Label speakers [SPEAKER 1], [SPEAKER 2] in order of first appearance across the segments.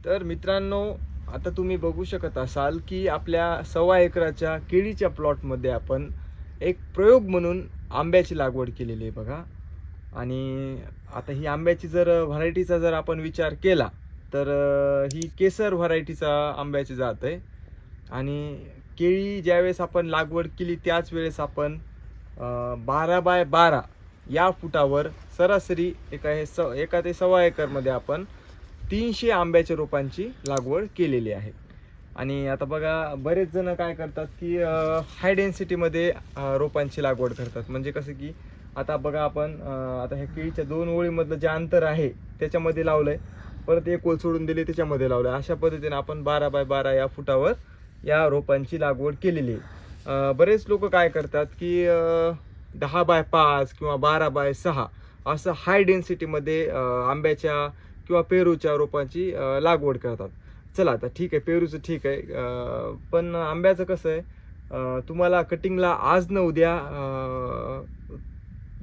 [SPEAKER 1] तर मित्रांनो, आता तुम्ही बघू शकत असाल की आपल्या 1.25 एकराच्या केळीच्या प्लॉटमध्ये आपण एक प्रयोग म्हणून आंब्याची लागवड केलेली आहे बघा. आणि आता ही आंब्याची जर व्हरायटीचा जर आपण विचार केला तर ही केसर व्हरायटीचा आंब्याची जात आहे. आणि केळी ज्यावेळेस आपण लागवड केली त्याच वेळेस आपण 12 बाय 12 या फुटावर सरासरी एका ते 1.25 एकरमध्ये आपण 300 आंब्याच्या रोपांची लागवड केलेली आहे. आणि आता बघा, बरेच जण काय करतात की हाय डेन्सिटीमध्ये रोपांची लागवड करतात. म्हणजे कसं की आता बघा, आपण आता ह्या केळीच्या 2 ओळीमधलं जे अंतर आहे त्याच्यामध्ये लावलं आहे, परत एक ओळ सोडून दिली त्याच्यामध्ये लावलं आहे. अशा पद्धतीने आपण 12 बाय 12 या फुटावर या रोपांची लागवड केलेली आहे. बरेच लोक काय करतात की 10 बाय 5 किंवा 12 बाय 6 असं हाय डेन्सिटीमध्ये आंब्याच्या किंवा पेरूच्या रोपांची लागवड करतात. चला आता ठीक आहे, पेरूचं ठीक आहे, पण आंब्याचं कसं आहे, तुम्हाला कटिंगला आज न उद्या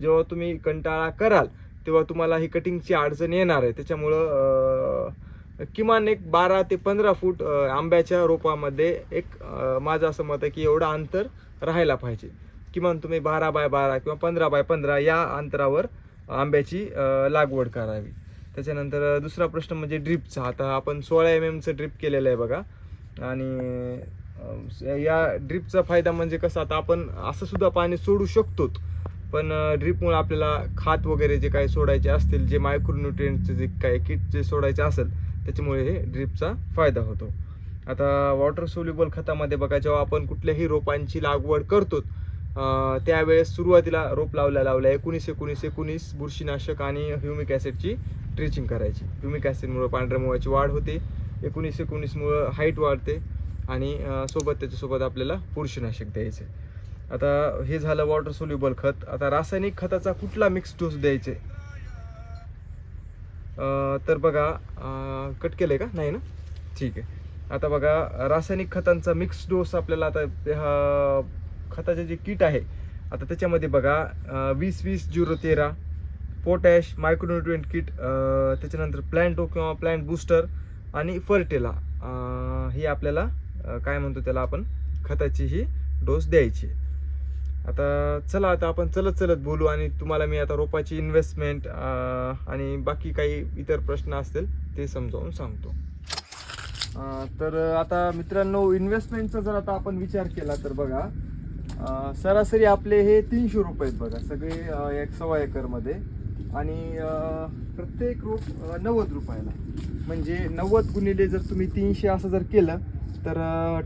[SPEAKER 1] जेव्हा तुम्ही कंटाळा कराल तेव्हा तुम्हाला ही कटिंगची अडचण येणार आहे. त्याच्यामुळं किमान एक 12 ते 15 फूट आंब्याच्या रोपामध्ये एक माझं असं मत आहे की एवढं अंतर राहायला पाहिजे. किमान तुम्ही 12 बाय 12 किंवा 15 बाय 15 या अंतरावर आंब्याची लागवड करावी. त्याच्यानंतर दुसरा प्रश्न म्हणजे ड्रिपचा. आता आपण 16 mm चं ड्रिप केलेलं आहे बघा. आणि या ड्रिपचा फायदा म्हणजे कसं, आता आपण असं सुद्धा पाणी सोडू शकतो, पण ड्रिपमुळे आपल्याला खात वगैरे जे काही सोडायचे असतील, जे मायक्रोन्युट्रिएंटचे जे काही किट जे सोडायचे असेल, त्याच्यामुळे हे ड्रिपचा फायदा होतो. आता वॉटर सोल्युबल खतामध्ये बघा, जेव्हा आपण कुठल्याही रोपांची लागवड करतो त्यावेळेस सुरुवातीला रोप लावल्या 19-19-19 बुरशीनाशक आणि ह्युमिक ॲसिडची ट्रिचिंग करायची. ह्युमिक ॲसिडमुळे पांढऱ्या मुळाची वाढ होते, 19-19मुळे हाईट वाढते, आणि त्याच्यासोबत आपल्याला बुरशीनाशक द्यायचे. आता हे झालं वॉटर सोल्युबल खत. आता रासायनिक खताचा कुठला मिक्स डोस द्यायचे, तर बघा, कट केलंय का, नाही ना, ठीक आहे. आता बघा, रासायनिक खतांचा मिक्स डोस आपल्याला आता खताचे जे किट आहे आता त्याच्यामध्ये बघा 20-20-0-13 पोटॅश मायक्रोन्युट्रिएंट किट, त्याच्यानंतर प्लॅन्टो किंवा प्लॅन्ट बूस्टर आणि फर्टेला, ही आपल्याला काय म्हणतो त्याला आपण खताची ही डोस द्यायची. आता चला, आता आपण चलत बोलू आणि तुम्हाला मी आता रोपाची इन्व्हेस्टमेंट आणि बाकी काही इतर प्रश्न असतील ते समजावून सांगतो. तर आता मित्रांनो, इन्व्हेस्टमेंटचा जर आता आपण विचार केला तर बघा, सरासरी आपले हे 300 रुपये आहेत बघा, सगळे 1.25 एकरमध्ये. आणि प्रत्येक रोप 90 रुपयाला, म्हणजे 90 गुणिले जर तुम्ही 300 असं जर केलं तर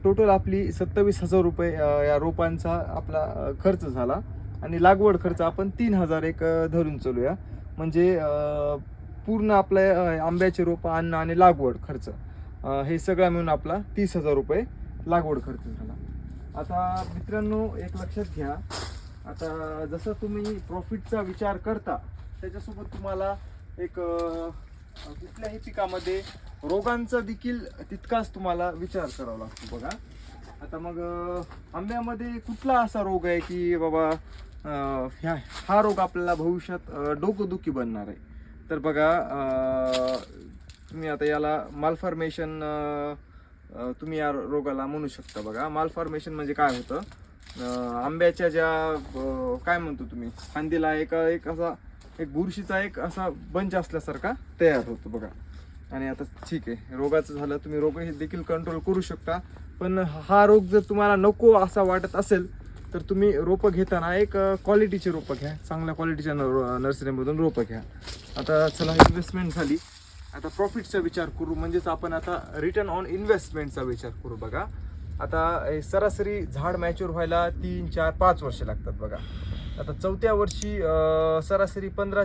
[SPEAKER 1] टोटल आपली 27,000 रुपये या रोपांचा आपला खर्च झाला. आणि लागवड खर्च आपण 3,000 एक धरून चालूया, म्हणजे पूर्ण आपल्या आंब्याचे रोपं आणणं आणि लागवड खर्च हे सगळं मिळून आपला 30,000 रुपये लागवड खर्च झाला. आता मित्रांनो, एक लक्षात घ्या, आता जसं तुम्ही प्रॉफिटचा विचार करता त्याच्यासोबत तुम्हाला एक कुठल्याही पिकामध्ये रोगांचा देखील तितकाच तुम्हाला विचार करावा लागतो बघा. आता मग आंब्यामध्ये कुठला असा रोग आहे की बाबा हा रोग आपल्याला भविष्यात डोकंदुखी बनणार आहे, तर बघा, तुम्ही आता याला मालफॉर्मेशन तुम्ही या रोगाला म्हणू शकता बघा. मालफॉर्मेशन म्हणजे काय होतं, आंब्याच्या ज्या काय म्हणतो तुम्ही, फांदीला एक असा एक बुरशीचा एक असा बंच असल्यासारखा तयार होतो बघा. आणि आता ठीक आहे, रोगाचं झालं, तुम्ही रोग हे देखील कंट्रोल करू शकता, पण हा रोग जर तुम्हाला नको असा वाटत असेल तर तुम्ही रोपं घेताना एक क्वालिटीचे रोपं घ्या, चांगल्या क्वालिटीच्या नर्सरीमधून रोपं घ्या. आता चला, इन्व्हेस्टमेंट झाली, आता प्रॉफिटचा विचार करू, म्हणजेच आपण आता रिटर्न ऑन इन्व्हेस्टमेंटचा विचार करू बघा. आता सरासरी झाड मॅच्युअर व्हायला 3-4-5 वर्षे लागतात बघा. आता 4थ्या वर्षी सरासरी 15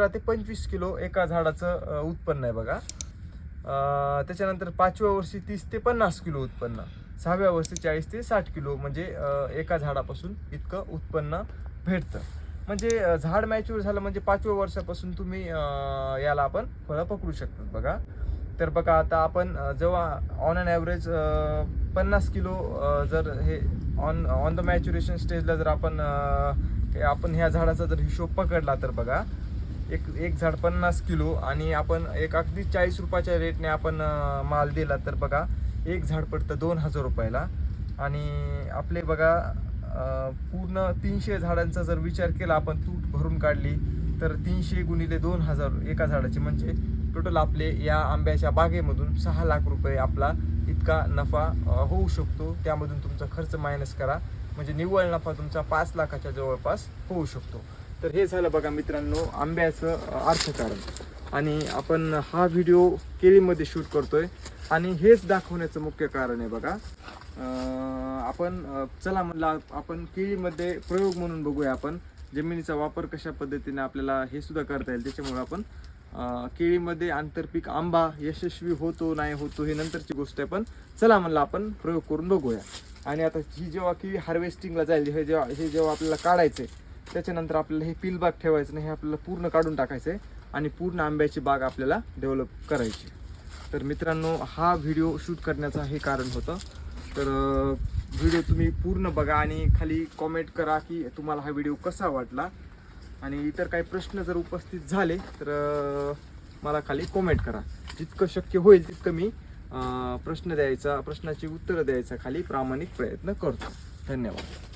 [SPEAKER 1] ते 25 किलो एका झाडाचं उत्पन्न आहे बघा. त्याच्यानंतर 5व्या वर्षी 30 ते 50 किलो उत्पन्न, 6व्या वर्षी 40 ते 60 किलो, म्हणजे एका झाडापासून इतकं उत्पन्न भेटतं. म्हणजे झाड मॅच्युअर झालं म्हणजे 5व्या वर्षापासून तुम्ही याला आपण फळं पकडू शकतात बघा. तर बघा, आता आपण जेव्हा ऑन अन ॲव्हरेज 50 किलो जर हे ऑन द मॅच्युरेशन स्टेजला जर आपण ह्या झाडाचा जर हिशोब पकडला तर बघा, एक झाड 50 किलो आणि आपण एक अगदी 40 रुपयाच्या रेटने आपण माल दिला तर बघा एक झाड पडतं 2000 रुपयाला. आणि आपले बघा पूर्ण 300 झाडांचा जर विचार केला आपण तूट भरून काढली तर 300 गुणिले 2000 एका झाडाचे म्हणजे टोटल आपले या आंब्याच्या बागेमधून 6 लाख रुपये आपला इतका नफा होऊ शकतो. त्यामधून तुमचा खर्च मायनस करा म्हणजे निव्वळ नफा तुमचा 5 लाखाच्या जवळपास होऊ शकतो. तर हे झालं बघा मित्रांनो आंब्याचं अर्थकारण. आणि आपण हा व्हिडिओ केळीमध्ये शूट करतोय आणि हेच दाखवण्याचं मुख्य कारण आहे बघा. आपण चला म्हणलं आपण केळीमध्ये प्रयोग म्हणून बघूया आपण जमिनीचा वापर कशा पद्धतीने आपल्याला हे सुद्धा करता येईल. त्याच्यामुळे आपण केळीमध्ये आंतरपीक आंबा यशस्वी होतो नाही होतो हे नंतरची गोष्ट आहे, पण चला म्हणलं आपण प्रयोग करून बघूया. आणि आता ही जेव्हा केळी हार्वेस्टिंगला जाईल हे जेव्हा आपल्याला काढायचं आहे त्याच्यानंतर आपल्याला हे पील बाग ठेवायचं नाही, हे आपल्याला पूर्ण काढून टाकायचं आहे आणि पूर्ण आंब्याची बाग आपल्याला डेव्हलप करायची. तर मित्रांनो हा व्हिडिओ शूट करण्याचं हे कारण होतं. तर व्हिडिओ तुम्ही पूर्ण बघा आणि खाली कॉमेंट करा की तुम्हाला हा व्हिडिओ कसा वाटला. आणि इतर काही प्रश्न जर उपस्थित झाले तर मला खाली कॉमेंट करा. जितकं शक्य होईल तितकं मी प्रश्नाची उत्तरं द्यायचा खाली प्रामाणिक प्रयत्न करतो. धन्यवाद.